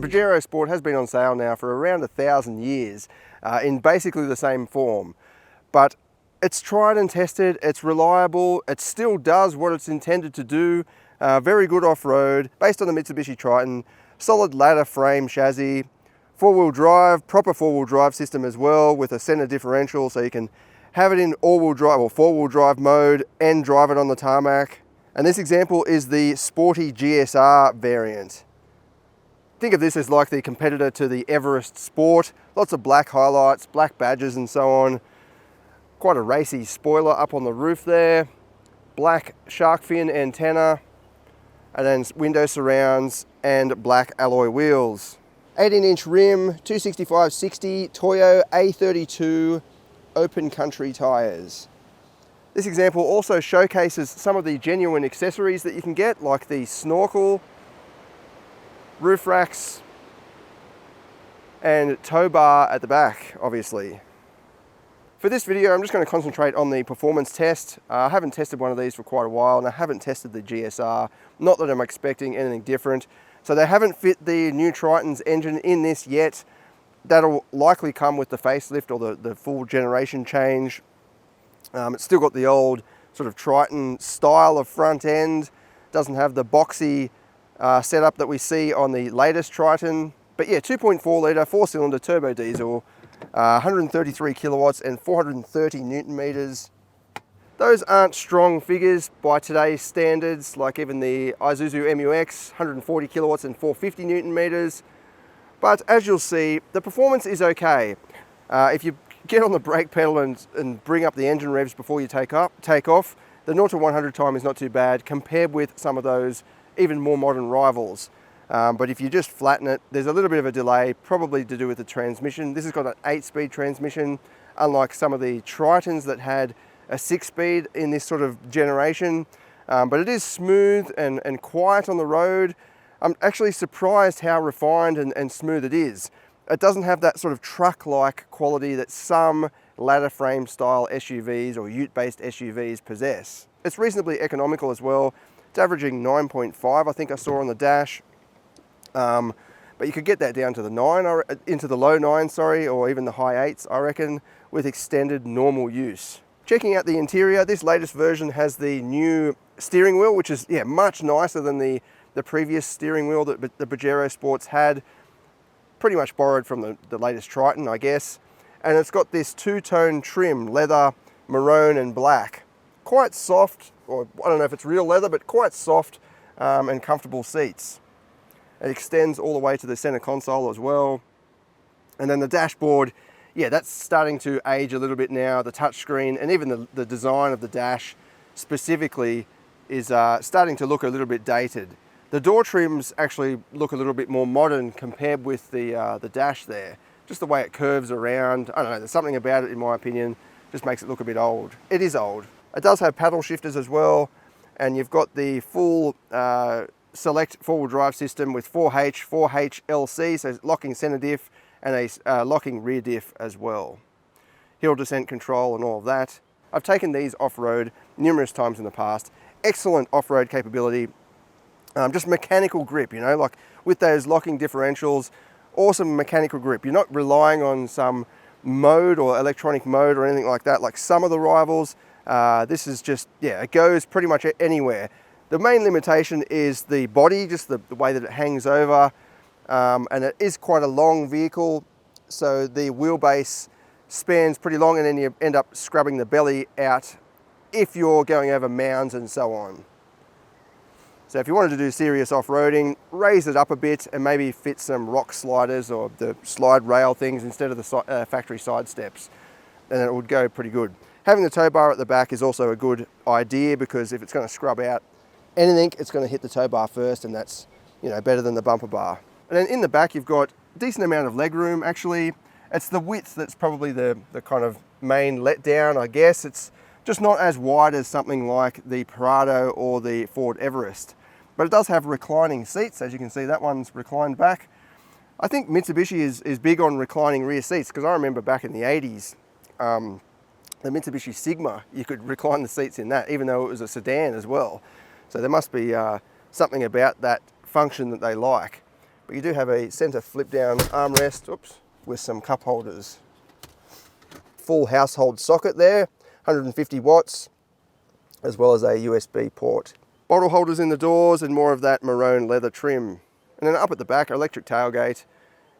The Pajero Sport has been on sale now for around 1,000 years in basically the same form, but it's tried and tested, it's reliable, it still does what it's intended to do, very good off-road, based on the Mitsubishi Triton, solid ladder frame chassis, four-wheel drive, proper four-wheel drive system as well with a center differential, so you can have it in all-wheel drive or four-wheel drive mode and drive it on the tarmac. And this example is the sporty GSR variant. Think of this as like the competitor to the Everest Sport. Lots of black highlights, black badges and so on. Quite a racy spoiler up on the roof there. Black shark fin antenna. And then window surrounds and black alloy wheels. 18-inch rim, 265/60 Toyo A32 open country tyres. This example also showcases some of the genuine accessories that you can get, like the snorkel, roof racks, and tow bar at the back, obviously. For this video, I'm just going to concentrate on the performance test. I haven't tested one of these for quite a while, and I haven't tested the GSR. Not that I'm expecting anything different. So they haven't fit the new Triton's engine in this yet. That'll likely come with the facelift or the full generation change. It's still got the old sort of Triton style of front end. Doesn't have the boxy setup that we see on the latest Triton. But yeah, 2.4 litre, 4-cylinder turbo diesel, 133 kilowatts and 430 Newton meters. Those aren't strong figures by today's standards, like even the Isuzu MU-X, 140 kilowatts and 450 Newton meters. But as you'll see, the performance is okay. If you get on the brake pedal and bring up the engine revs before you take off, the 0 to 100 time is not too bad compared with some of those even more modern rivals. But if you just flatten it, there's a little bit of a delay, probably to do with the transmission. This has got an 8-speed transmission, unlike some of the Tritons that had a 6-speed in this sort of generation. But it is smooth and quiet on the road. I'm actually surprised how refined and smooth it is. It doesn't have that sort of truck-like quality that some ladder frame style SUVs or ute-based SUVs possess. It's reasonably economical as well. It's averaging 9.5, I think I saw on the dash. But you could get that down to the 9, or into the low 9, sorry, or even the high 8s, I reckon, with extended normal use. Checking out the interior, this latest version has the new steering wheel, which is much nicer than the previous steering wheel that the Pajero Sports had. Pretty much borrowed from the latest Triton, I guess. And it's got this two-tone trim, leather, maroon and black. Quite soft, or I don't know if it's real leather, but quite soft and comfortable seats. It extends all the way to the center console as well. And then the dashboard, that's starting to age a little bit now. The touchscreen and even the design of the dash specifically is starting to look a little bit dated. The door trims actually look a little bit more modern compared with the dash there. Just the way it curves around. I don't know, there's something about it, in my opinion, just makes it look a bit old. It is old. It does have paddle shifters as well, and you've got the full select four-wheel drive system with 4H LC, so locking center diff and a locking rear diff as well. Hill descent control and all of that. I've taken these off-road numerous times in the past. Excellent off-road capability. Just mechanical grip, like with those locking differentials, awesome mechanical grip. You're not relying on some mode or electronic mode or anything like that, like some of the rivals. This is just, it goes pretty much anywhere. The main limitation is the body, just the way that it hangs over, and it is quite a long vehicle, so the wheelbase spans pretty long, and then you end up scrubbing the belly out if you're going over mounds and so on. So if you wanted to do serious off-roading, raise it up a bit and maybe fit some rock sliders or the slide rail things instead of the factory side steps, and it would go pretty good. Having the tow bar at the back is also a good idea, because if it's going to scrub out anything, it's going to hit the tow bar first, and that's better than the bumper bar. And then in the back you've got a decent amount of leg room. Actually, it's the width that's probably the kind of main letdown, I guess. It's just not as wide as something like the Prado or the Ford Everest. But it does have reclining seats. As you can see, that one's reclined back. I think Mitsubishi is big on reclining rear seats, because I remember back in the 80s, the Mitsubishi Sigma, you could recline the seats in that, even though it was a sedan as well. So there must be something about that function that they like. But you do have a center flip down armrest, oops, with some cup holders. Full household socket there, 150 watts, as well as a USB port. Bottle holders in the doors and more of that maroon leather trim. And then up at the back, electric tailgate,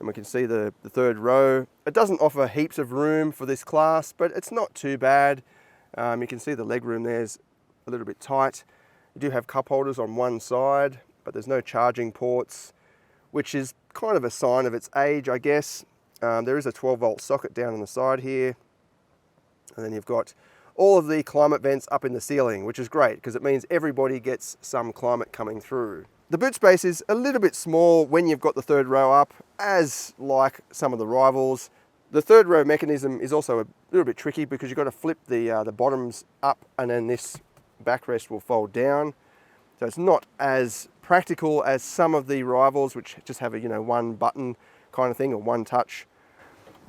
and we can see the third row. It doesn't offer heaps of room for this class, but it's not too bad. You can see the leg room there's a little bit tight. You do have cup holders on one side, but there's no charging ports, which is kind of a sign of its age, I guess. There is a 12-volt socket down on the side here. And then you've got all of the climate vents up in the ceiling, which is great because it means everybody gets some climate coming through. The boot space is a little bit small when you've got the third row up, as like some of the rivals. The third row mechanism is also a little bit tricky because you've got to flip the bottoms up, and then this backrest will fold down. So it's not as practical as some of the rivals, which just have a one button kind of thing, or one touch.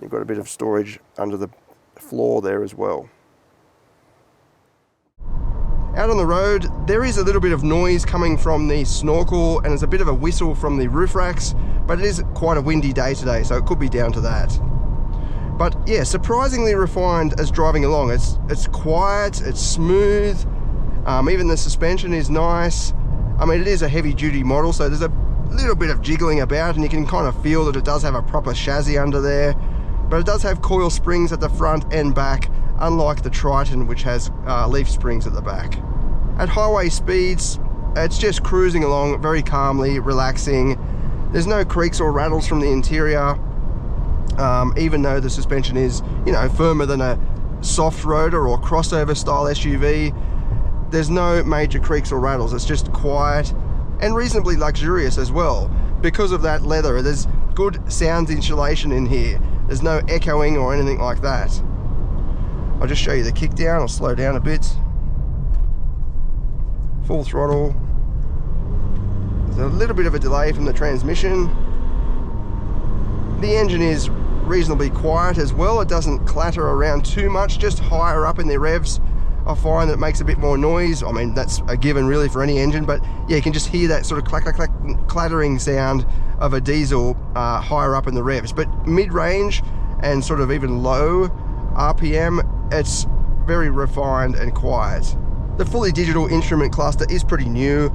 You've got a bit of storage under the floor there as well. Out on the road, there is a little bit of noise coming from the snorkel, and there's a bit of a whistle from the roof racks, but it is quite a windy day today, so it could be down to that. But yeah, surprisingly refined as driving along. It's quiet, it's smooth, even the suspension is nice. I mean, it is a heavy duty model, so there's a little bit of jiggling about, and you can kind of feel that it does have a proper chassis under there, but it does have coil springs at the front and back, unlike the Triton, which has leaf springs at the back. At highway speeds, it's just cruising along very calmly, relaxing. There's no creaks or rattles from the interior, even though the suspension is, firmer than a soft roader or crossover style SUV. There's no major creaks or rattles. It's just quiet and reasonably luxurious as well. Because of that leather, there's good sound insulation in here. There's no echoing or anything like that. I'll just show you the kick down. I'll slow down a bit. Full throttle. There's a little bit of a delay from the transmission. The engine is reasonably quiet as well. It doesn't clatter around too much, just higher up in the revs. I find that it makes a bit more noise. I mean, that's a given really for any engine, but yeah, you can just hear that sort of clack, clack, clack, clattering sound of a diesel higher up in the revs. But mid-range and sort of even low RPM, it's very refined and quiet. The fully digital instrument cluster is pretty new.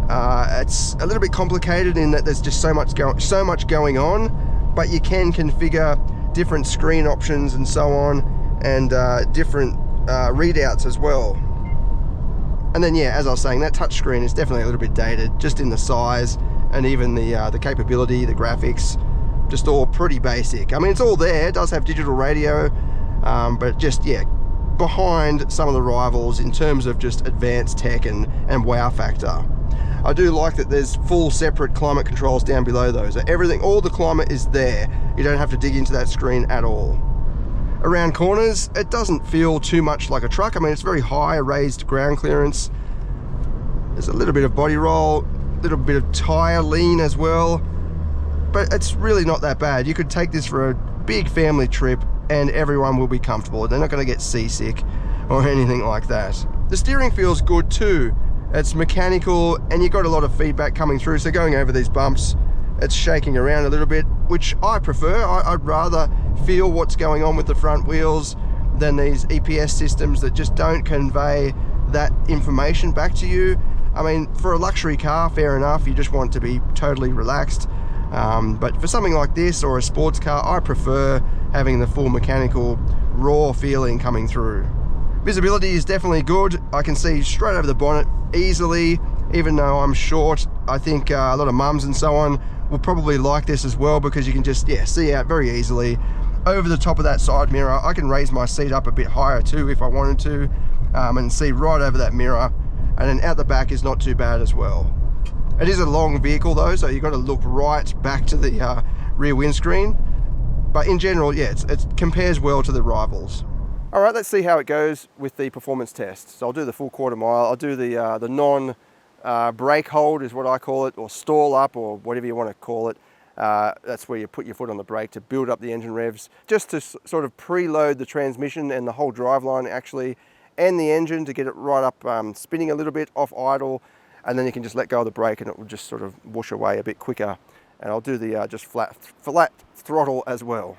It's a little bit complicated in that there's just so much going on, but you can configure different screen options and so on, and different readouts as well. And then yeah, as I was saying, that touch screen is definitely a little bit dated, just in the size and even the capability, the graphics, just all pretty basic. I mean, it's all there. It does have digital radio, but just yeah, behind some of the rivals in terms of just advanced tech and wow factor. I do like that there's full separate climate controls down below those. Everything, all the climate is there. You don't have to dig into that screen at all. Around corners, it doesn't feel too much like a truck. I mean, it's very high, raised ground clearance. There's a little bit of body roll, a little bit of tire lean as well, but it's really not that bad. You could take this for a big family trip and everyone will be comfortable. They're not going to get seasick or anything like that. The steering feels good too. It's mechanical and you got a lot of feedback coming through, so going over these bumps, it's shaking around a little bit, which I prefer. I'd rather feel what's going on with the front wheels than these EPS systems that just don't convey that information back to you. I mean, for a luxury car, fair enough, you just want to be totally relaxed. But for something like this or a sports car, I prefer having the full mechanical, raw feeling coming through. Visibility is definitely good. I can see straight over the bonnet easily, even though I'm short. I think a lot of mums and so on will probably like this as well, because you can just see out very easily. Over the top of that side mirror, I can raise my seat up a bit higher too if I wanted to, and see right over that mirror. And then out the back is not too bad as well. It is a long vehicle though, so you've got to look right back to the rear windscreen. But in general, yeah, it compares well to the rivals. All right, let's see how it goes with the performance test. So I'll do the full quarter mile. I'll do the non-brake hold is what I call it, or stall up, or whatever you want to call it. That's where you put your foot on the brake to build up the engine revs, just to sort of preload the transmission and the whole driveline actually, and the engine to get it right up spinning a little bit off idle, and then you can just let go of the brake and it will just sort of whoosh away a bit quicker. and I'll do the just flat throttle as well.